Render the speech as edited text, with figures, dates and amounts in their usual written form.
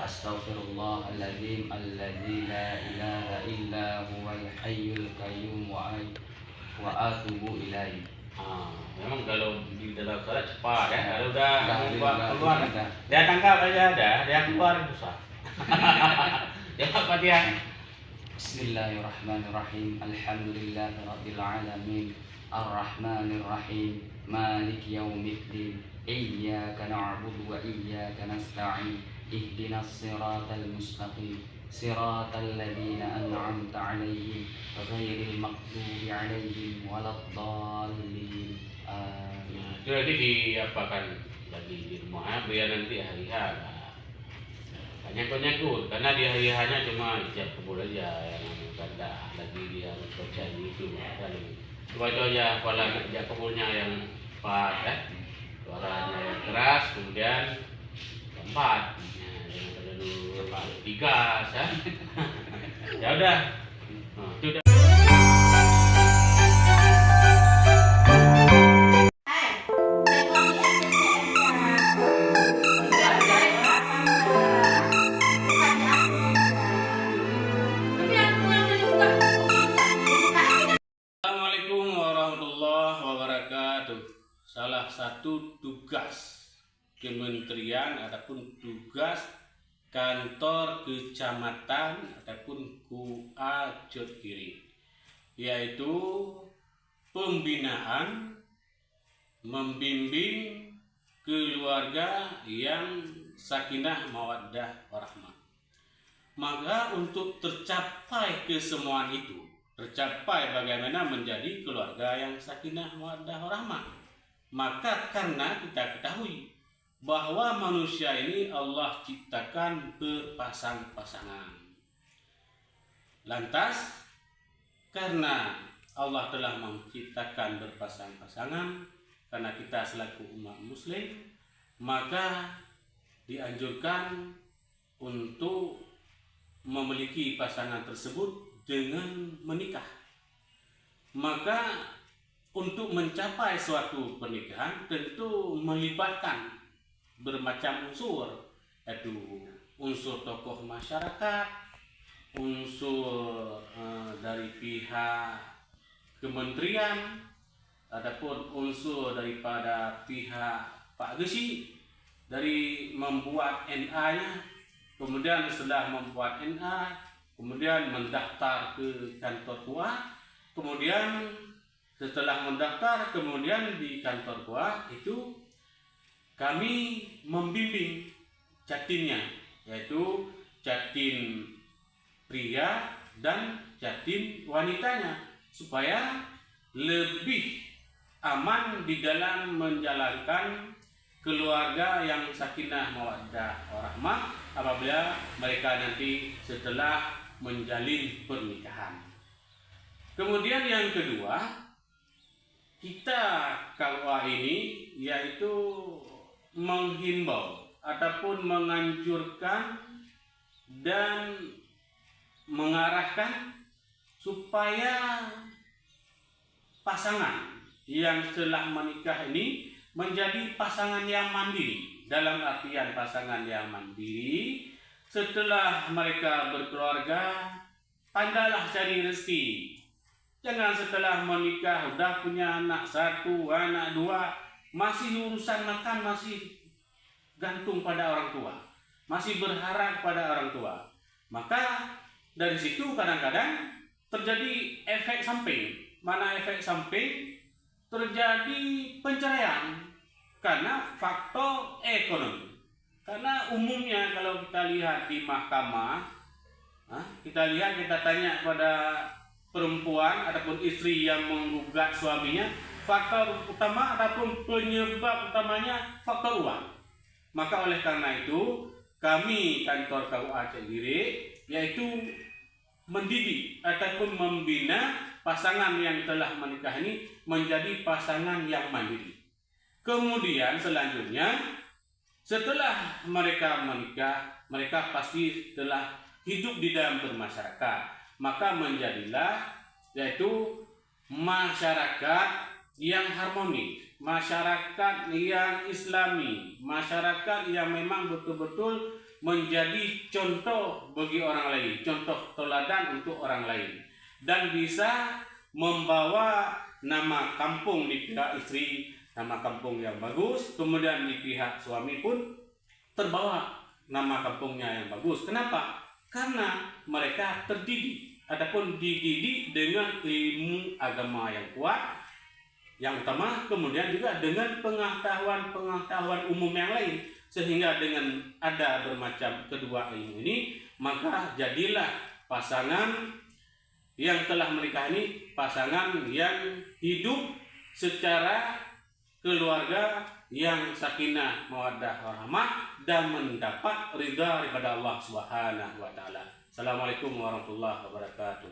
Astaghfirullahaladzim alladzi la ilaha illa huwal hayyul qayyum wa atubu ilaih. Memang kalau di dalam salat cepat ya. Kalau udah keluar udah. dia tangkap aja dia keluar susah. Ya Fatihah. Bismillahirrahmanirrahim. Alhamdulillahirabbil alamin. Arrahmanir rahim. Maliki yaumiddin. Iyyaka na'budu wa iyyaka nasta'in. Ihdinas siratal mustaqim. Siratal ladzina an'amta 'alaihim ghairil maghdubi 'alaihim waladdallin. Amin. Itu nanti diapakan lagi di rumah biar nanti hari H nyangkut karena di hari H-nya cuma ijab kabul aja yang ganda lagi dia baca itu kali. Coba itu aja kepala ijab kabulnya yang empat ya. Suaranya yang keras kemudian keempat. Jangan pada dulu tiga ya. Ya udah. Itu udah. Salah satu tugas kementerian ataupun tugas kantor kecamatan ataupun KUA Jodhgiri yaitu pembinaan membimbing keluarga yang sakinah mawaddah warahmah. Maka untuk tercapai kesemuan itu, tercapai bagaimana menjadi keluarga yang sakinah mawaddah warahmah, maka karena kita ketahui bahwa manusia ini Allah ciptakan berpasang-pasangan. Lantas karena Allah telah menciptakan berpasang-pasangan, karena kita selaku umat muslim, maka dianjurkan untuk memiliki pasangan tersebut dengan menikah. Maka untuk mencapai suatu pernikahan tentu melibatkan bermacam unsur, yaitu unsur tokoh masyarakat, unsur dari pihak kementerian, ataupun unsur daripada pihak Pak Gesi dari membuat NA-nya, kemudian setelah membuat NA, kemudian mendaftar ke kantor KUA, kemudian setelah mendaftar, kemudian di kantor KUA itu kami membimbing jatinnya, yaitu jatin pria dan jatin wanitanya, supaya lebih aman di dalam menjalankan keluarga yang sakinah mawaddah warahmah apabila mereka nanti setelah menjalin pernikahan. Kemudian yang kedua, kita KUA ini yaitu menghimbau ataupun menganjurkan dan mengarahkan supaya pasangan yang telah menikah ini menjadi pasangan yang mandiri. Dalam artian pasangan yang mandiri, setelah mereka berkeluarga, pandailah cari rezeki. Jangan setelah menikah udah punya anak satu, anak dua, masih urusan makan masih gantung pada orang tua, masih berharap pada orang tua. Maka dari situ kadang-kadang terjadi efek samping. Mana efek samping? Terjadi penceraian karena faktor ekonomi. Karena umumnya kalau kita lihat di mahkamah, kita tanya pada perempuan ataupun istri yang menggugat suaminya, faktor utama ataupun penyebab utamanya faktor uang. Maka oleh karena itu kami kantor KUA Jodhgiri yaitu mendidik ataupun membina pasangan yang telah menikah ini menjadi pasangan yang mandiri. Kemudian selanjutnya setelah mereka menikah, mereka pasti telah hidup di dalam bermasyarakat. Maka menjadilah yaitu masyarakat yang harmonis, masyarakat yang islami, masyarakat yang memang betul-betul menjadi contoh bagi orang lain, contoh teladan untuk orang lain, dan bisa membawa nama kampung di pihak istri, nama kampung yang bagus, kemudian di pihak suami pun terbawa nama kampungnya yang bagus. Kenapa? Karena mereka terdidik, adapun dididik dengan ilmu agama yang kuat, yang utama, kemudian juga dengan pengetahuan umum yang lain, sehingga dengan ada bermacam kedua ilmu ini, maka jadilah pasangan yang telah menikah ini pasangan yang hidup secara keluarga yang sakinah mawaddah warahmah dan mendapat ridha daripada Allah Subhanahu wa taala. Assalamualaikum warahmatullahi wabarakatuh.